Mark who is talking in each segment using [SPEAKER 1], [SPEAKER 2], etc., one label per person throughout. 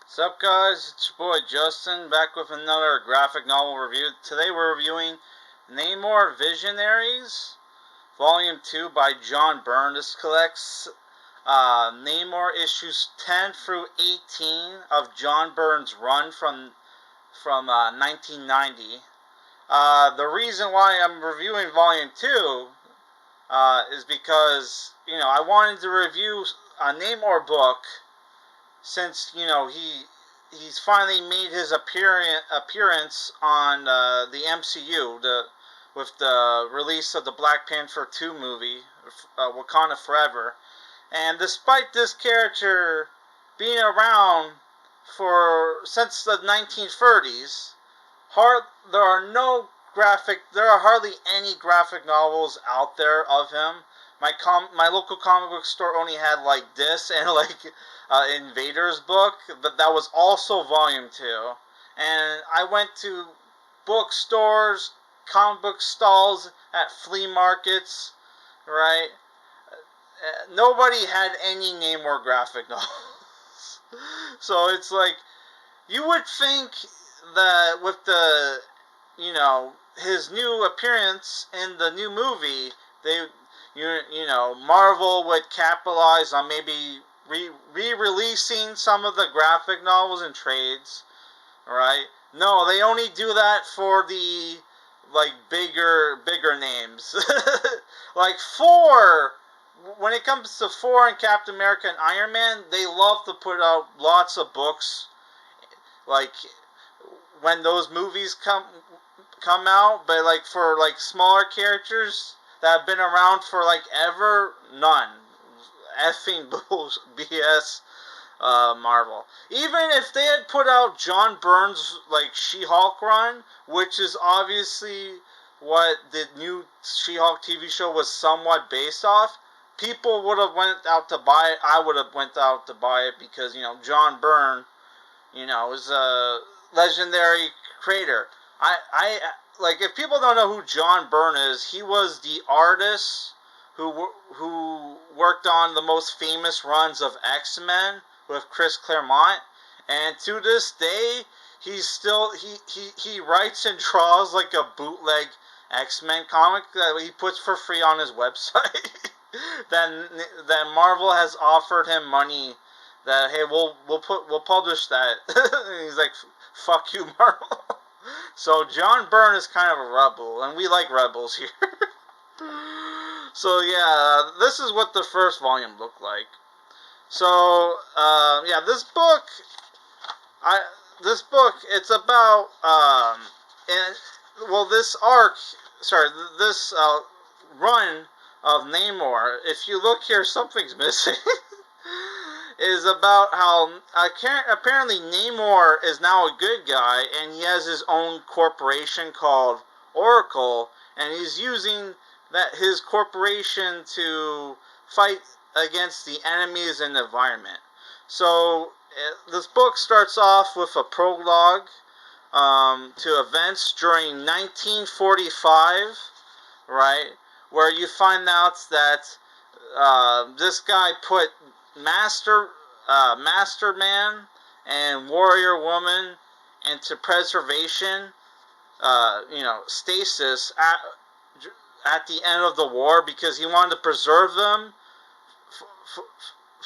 [SPEAKER 1] What's up, guys? It's your boy Justin back with another graphic novel review. Today we're reviewing Namor Visionaries, Volume 2 by John Byrne. This collects Namor issues 10 through 18 of John Byrne's run from 1990. The reason why I'm reviewing Volume 2 is because, I wanted to review a Namor book since he's finally made his appearance on the MCU with the release of the Black Panther 2 movie, Wakanda Forever. And despite this character being around since the 1930s, there are hardly any graphic novels out there of him. My local comic book store only had like this and like Invader's book, but that was also volume 2. And I went to bookstores, comic book stalls, at flea markets, right? Nobody had any Namor graphic novels. So it's like, you would think that with his new appearance in the new movie, Marvel would capitalize on maybe re-releasing some of the graphic novels and trades, right? No, they only do that for the bigger names. Like Thor, when it comes to Thor and Captain America and Iron Man, they love to put out lots of books. Like when those movies come out, but like for like smaller characters that have been around for like ever, none. Effing BS. Marvel. Even if they had put out John Byrne's like She-Hulk run, which is obviously what the new She-Hulk TV show was somewhat based off, people would have went out to buy it. I would have went out to buy it because John Byrne, is a legendary creator. I like, if people don't know who John Byrne is, he was the artist who worked on the most famous runs of X-Men with Chris Claremont, and to this day, he writes and draws like a bootleg X-Men comic that he puts for free on his website. then Marvel has offered him money that, hey, we'll publish that. And he's like, fuck you, Marvel. So John Byrne is kind of a rebel, and we like rebels here. So yeah, this is what the first volume looked like. So yeah, this book, it's about this run of Namor. If you look here, something's missing. Is about how apparently Namor is now a good guy, and he has his own corporation called Oracle, and he's using his corporation to fight against the enemies in the environment. So this book starts off with a prologue to events during 1945, right, where you find out that this guy put Master Man and Warrior Woman into preservation, stasis at the end of the war, because he wanted to preserve them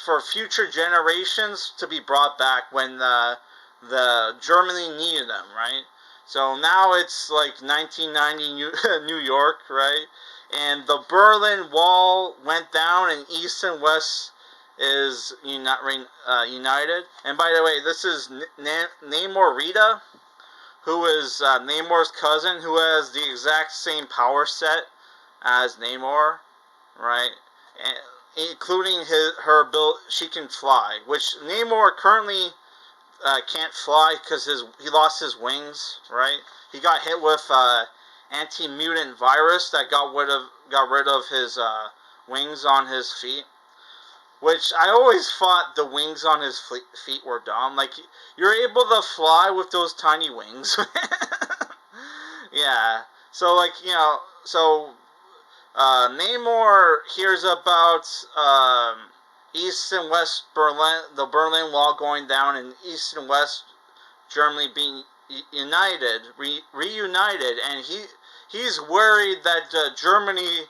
[SPEAKER 1] for future generations to be brought back when the Germany needed them, right? So now it's like 1990 New York, right? And the Berlin Wall went down, and East and West is united. And by the way, this is Namor Rita, who is Namor's cousin, who has the exact same power set as Namor, right? And including her ability, she can fly, which Namor currently can't fly because he lost his wings, right? He got hit with anti-mutant virus that got rid of his wings on his feet. Which I always thought the wings on his feet were dumb. Like, you're able to fly with those tiny wings. Yeah. So, like, Namor hears about East and West Berlin, the Berlin Wall going down, and East and West Germany being reunited, and he's worried that Germany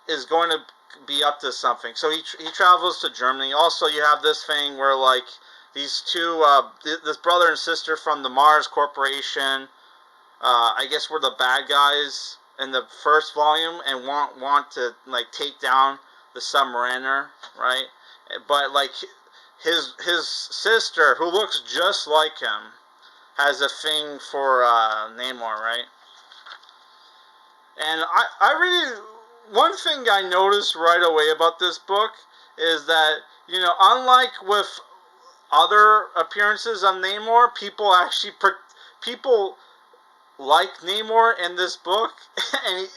[SPEAKER 1] is going to be up to something. So he travels to Germany. Also, you have this thing where like these two, this brother and sister from the Mars Corporation, I guess were the bad guys in the first volume and want to like take down the Submariner, right? But like his sister, who looks just like him, has a thing for Namor, right? And I really, one thing I noticed right away about this book is that, you know, unlike with other appearances of Namor, people like Namor in this book, and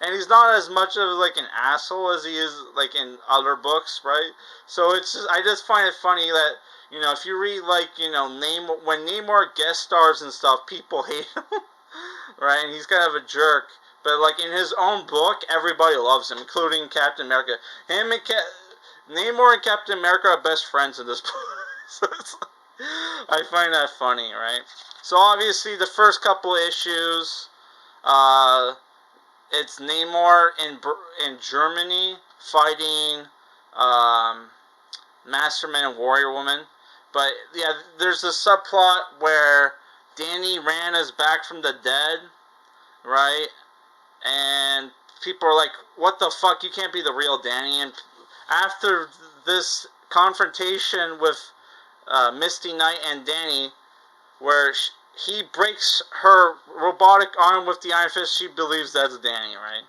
[SPEAKER 1] and he's not as much of like an asshole as he is like in other books, right? So it's just, I just find it funny that, you know, if you read like, you know, when Namor guest stars and stuff, people hate him, right? And he's kind of a jerk. But like in his own book, everybody loves him, including Captain America. Namor and Captain America are best friends in this book. So I find that funny, right? So obviously the first couple of issues, it's Namor in Germany fighting Masterman and Warrior Woman. But yeah, there's a subplot where Danny Rand is back from the dead, right? And people are like, what the fuck, you can't be the real Danny. And after this confrontation with Misty Knight and Danny, where he breaks her robotic arm with the Iron Fist, she believes that's Danny, right?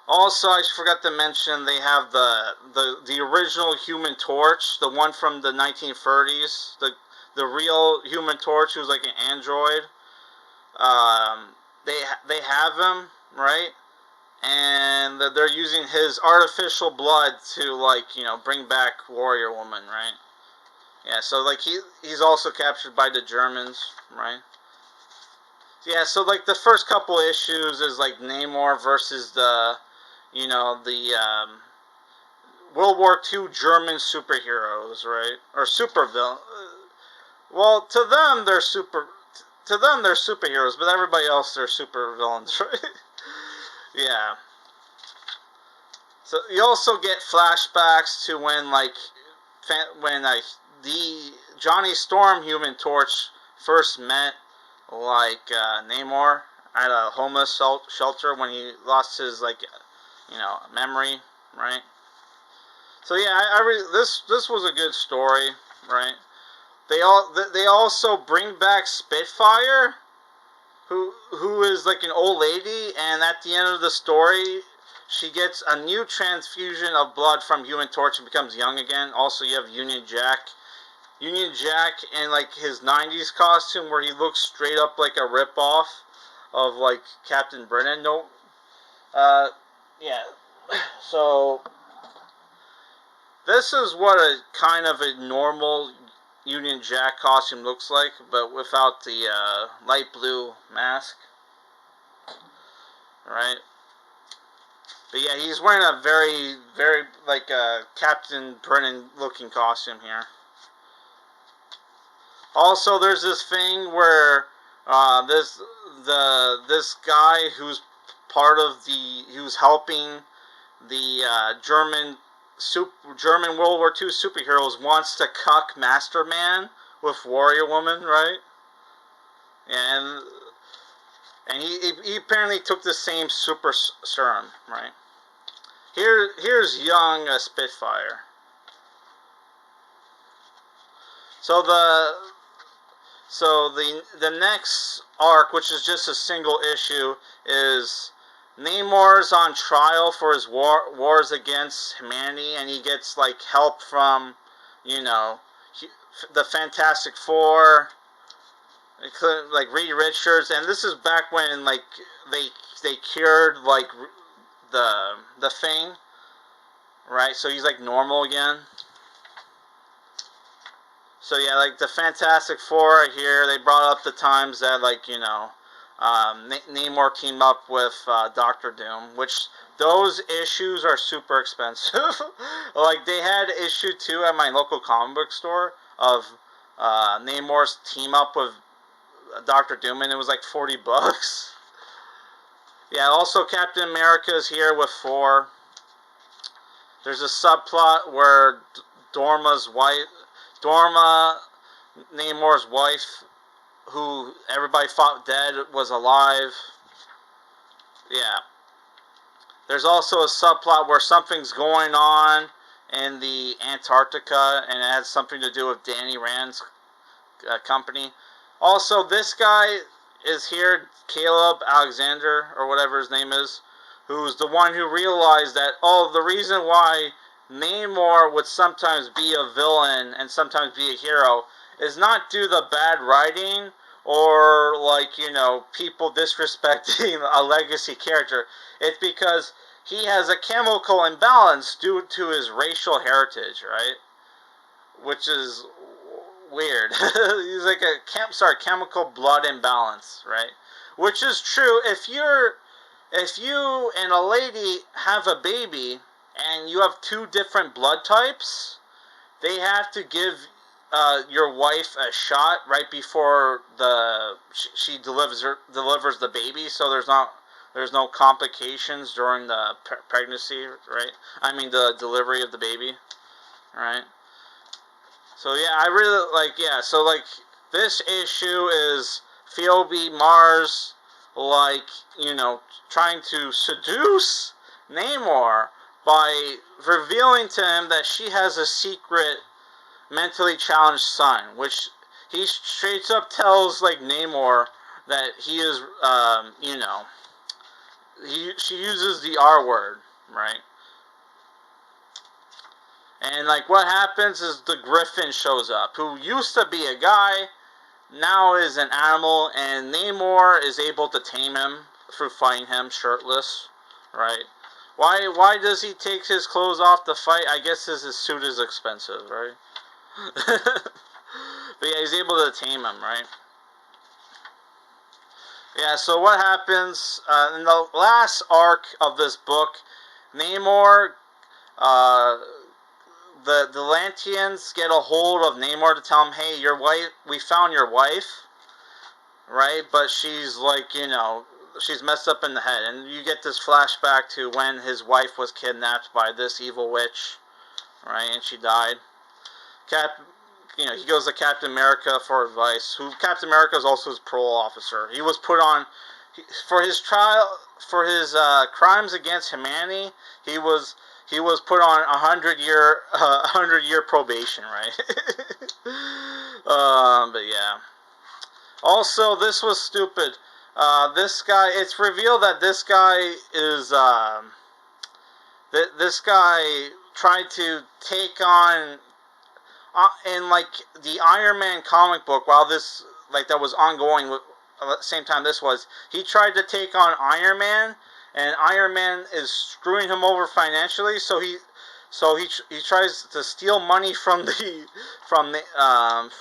[SPEAKER 1] Also, I forgot to mention, they have the original Human Torch, the one from the 1930s, the real Human Torch, who's like an android. They have him, right? And they're using his artificial blood to, like, you know, bring back Warrior Woman, right? Yeah, so like he's also captured by the Germans, right? Yeah, so like the first couple issues is like Namor versus the, you know, the World War II German superheroes, right? Or supervillain. Well, to them they're superheroes, but everybody else they're supervillains, right? Yeah. So you also get flashbacks to when the Johnny Storm Human Torch first met like Namor at a homeless shelter when he lost his, like, you know, memory, right? So yeah, this was a good story, right? They also bring back Spitfire, who is like an old lady, and at the end of the story, she gets a new transfusion of blood from Human Torch and becomes young again. Also, you have Union Jack in like his 90s costume, where he looks straight up like a ripoff of like Captain Britain. No, yeah. So this is what a kind of a normal Union Jack costume looks like, but without the light blue mask, right? But yeah, he's wearing a very, very like Captain Britain looking costume here. Also, there's this thing where this guy who's who's helping the German World War II superheroes wants to cuck Masterman with Warrior Woman, right? And he apparently took the same super serum, right? Here's young Spitfire. So the next arc, which is just a single issue, is Namor's on trial for his wars against humanity, and he gets like help from, you know, the Fantastic Four, like Reed Richards, and this is back when like they cured like the Thing, right? So he's like normal again. So yeah, like the Fantastic Four here, they brought up the times that, like, you know, Namor teamed up with Doctor Doom, which those issues are super expensive. Like, they had issue 2 at my local comic book store of Namor's team up with Doctor Doom, and it was like $40. Yeah, also Captain America is here with Thor. There's a subplot where Dorma's wife, Namor's wife, who everybody thought dead, was alive. Yeah. There's also a subplot where something's going on in the Antarctica, and it has something to do with Danny Rand's company. Also, this guy is here, Caleb Alexander, or whatever his name is, who's the one who realized that, oh, the reason why Namor would sometimes be a villain and sometimes be a hero is not due to the bad writing or, like, you know, people disrespecting a legacy character. It's because he has a chemical imbalance due to his racial heritage, right? Which is weird. He's like a chemical blood imbalance, right? Which is true. If you and a lady have a baby and you have 2 different blood types, they have to give your wife a shot right before she delivers the baby, so there's no complications during the pregnancy, right? I mean the delivery of the baby, right? So yeah, I really so this issue is Phoebe Mars, like, you know, trying to seduce Namor by revealing to him that she has a secret mentally challenged son, which he straight up tells, like, Namor that he is, you know, she uses the R word, right? And, like, what happens is the Griffin shows up, who used to be a guy, now is an animal, and Namor is able to tame him through fighting him shirtless, right? Why does he take his clothes off to fight? I guess his suit is expensive, right? But yeah, he's able to tame him, right? Yeah, so what happens in the last arc of this book, Namor, the Atlanteans get a hold of Namor to tell him, hey, your wife, we found your wife, right? But she's, like, you know, she's messed up in the head. And you get this flashback to when his wife was kidnapped by this evil witch, right? And she died. You know, he goes to Captain America for advice. Captain America is also his parole officer. He was put on for his trial for his crimes against humanity. He was put on 100-year probation, right? But yeah. Also, this was stupid. This guy. It's revealed that this guy is this guy tried to take on. In, like, the Iron Man comic book, while this, like, that was ongoing at the same time this was, he tried to take on Iron Man, and Iron Man is screwing him over financially, so he tries to steal money from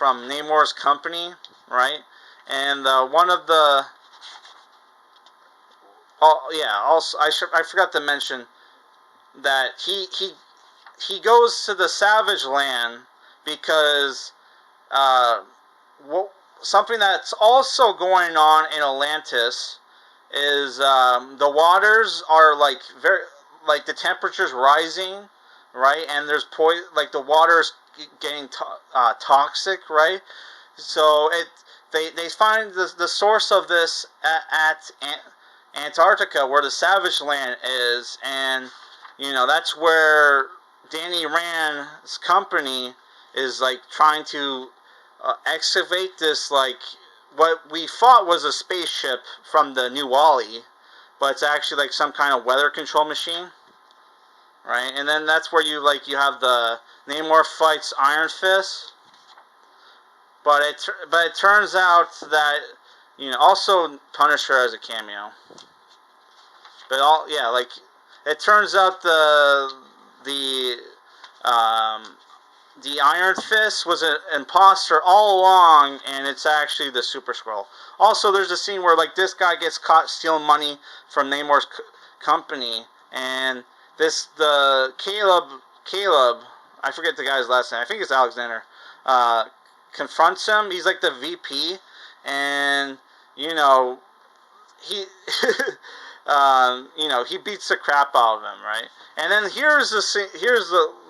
[SPEAKER 1] Namor's company, right? And one of the also I forgot to mention that he goes to the Savage Land because something that's also going on in Atlantis is the waters are, like, the temperature's rising, right? And there's like the water's getting toxic, right? So they find the source of this at Antarctica, where the Savage Land is, and, you know, that's where Danny Rand's company is, like, trying to excavate this, like, what we thought was a spaceship from the New Wally, but it's actually, like, some kind of weather control machine, right? And then that's where you have the Namor fights Iron Fist, but it turns out that, you know, also Punisher as a cameo, but it turns out the the Iron Fist was an imposter all along, and it's actually the Super Skrull. Also, there's a scene where like this guy gets caught stealing money from Namor's company, and the Caleb, I forget the guy's last name. I think it's Alexander. Uh, Confronts him. He's like the VP, and you know he he beats the crap out of him, right? And then here's the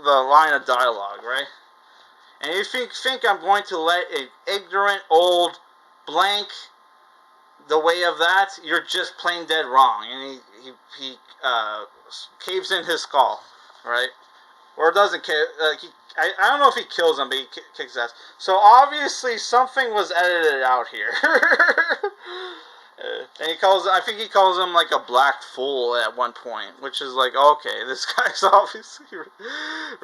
[SPEAKER 1] line of dialogue, right? And if you think I'm going to let an ignorant old blank the way of that, you're just plain dead wrong. And he caves in his skull, right? Or doesn't cave. I don't know if he kills him, but he kicks his ass. So obviously something was edited out here. And I think he calls him like a black fool at one point, which is like, okay, this guy's obviously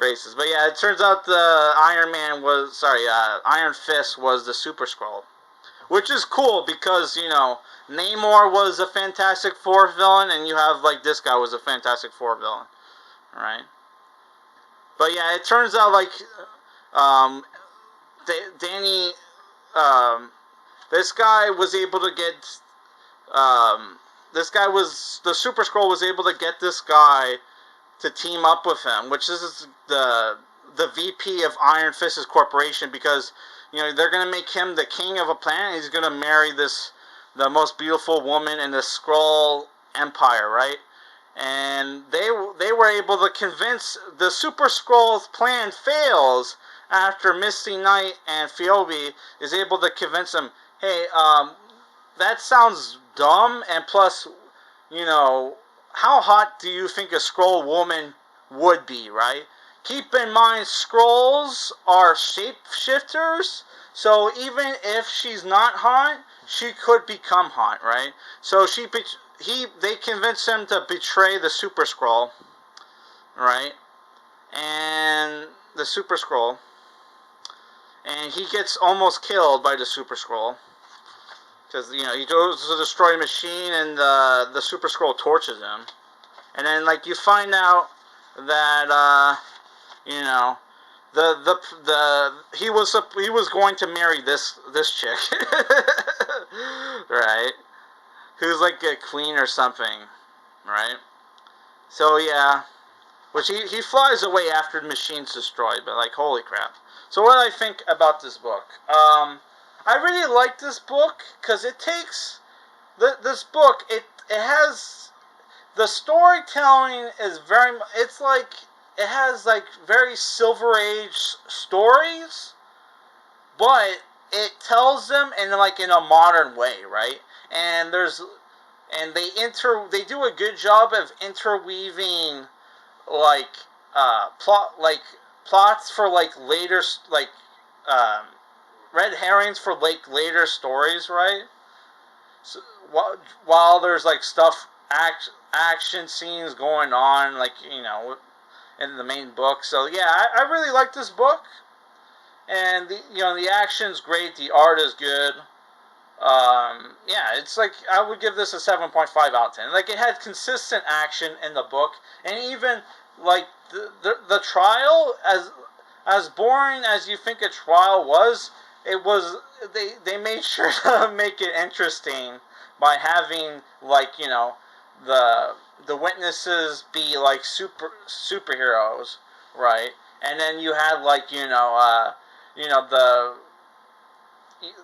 [SPEAKER 1] racist. But yeah, it turns out the Iron Fist was the Super Skrull, which is cool because, Namor was a Fantastic Four villain, and you have, like, this guy was a Fantastic Four villain, right? But yeah, it turns out, like, Danny, this guy was able to get, the Super Skrull was able to get this guy to team up with him, which is the VP of Iron Fist's corporation, because, they're going to make him the king of a planet. He's going to marry the most beautiful woman in the Skrull Empire, right? And they were able to convince the Super Skrull's plan fails after Misty Knight and Phoebe is able to convince him, hey, that sounds dumb, and plus, how hot do you think a Skrull woman would be, right? Keep in mind, Skrulls are shapeshifters, so even if she's not hot, she could become hot, right? So they convince him to betray the Super Skrull, right? And the Super Skrull, and he gets almost killed by the Super Skrull, because he goes to destroy the machine, and the Super Skrull torches him, and then like you find out that he was going to marry this chick, right? Who's like a queen or something, right? So yeah, which he flies away after the machine's destroyed, but like holy crap. So what do I think about this book? I really like this book because it takes this book. It has the storytelling is very. It's like it has like very Silver Age stories, but it tells them in a modern way, right? And they do a good job of interweaving like plots for later red herrings for later stories, right? So, while there's action scenes going on in the main book. So yeah, I really like this book, and the action's great, the art is good. Yeah, it's like I would give this a 7.5 out of 10. Like it had consistent action in the book, and even like the trial, as boring as you think a trial was, they made sure to make it interesting by having the witnesses be like superheroes, right? And then you had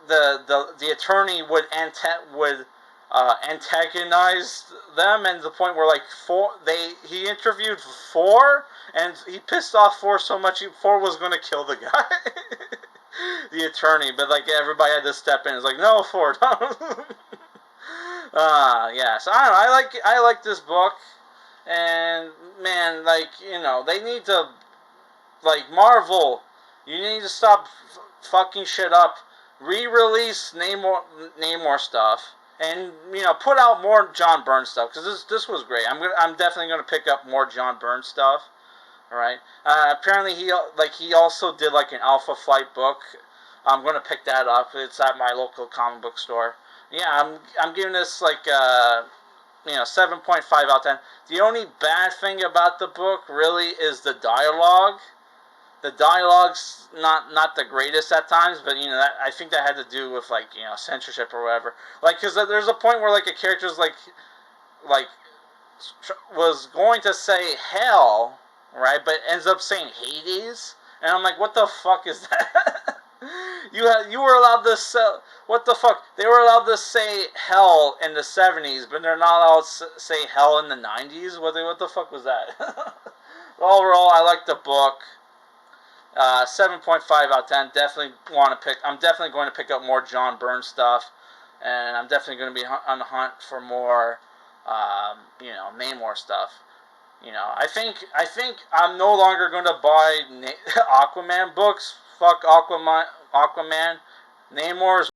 [SPEAKER 1] the attorney would antagonize them, and the point where he interviewed four, and he pissed off four so much four was going to kill the guy, the attorney, but everybody had to step in. It's like, no, four, don't. Yeah. So I don't know. I like this book, and man, they need to Marvel. You need to stop fucking shit up. Re-release Namor stuff, and put out more John Byrne stuff, because this was great. I'm definitely gonna pick up more John Byrne stuff. All right. Apparently he also did an Alpha Flight book. I'm gonna pick that up. It's at my local comic book store. Yeah, I'm giving this 7.5 out of 10. The only bad thing about the book really is the dialogue. The dialogue's not the greatest at times, but I think that had to do with like censorship or whatever. Like, because there's a point where like a character's like was going to say hell, right, but ends up saying Hades, and I'm like, what the fuck is that? You were allowed to sell. What the fuck? They were allowed to say hell in the 70s, but they're not allowed to say hell in the 90s. What the fuck was that? Overall, I like the book. 7.5 out of 10. Definitely want to pick. I'm definitely going to pick up more John Byrne stuff, and I'm definitely going to be on the hunt for more, Namor stuff. I think I'm no longer going to buy Aquaman books. Fuck Aquaman. Namor is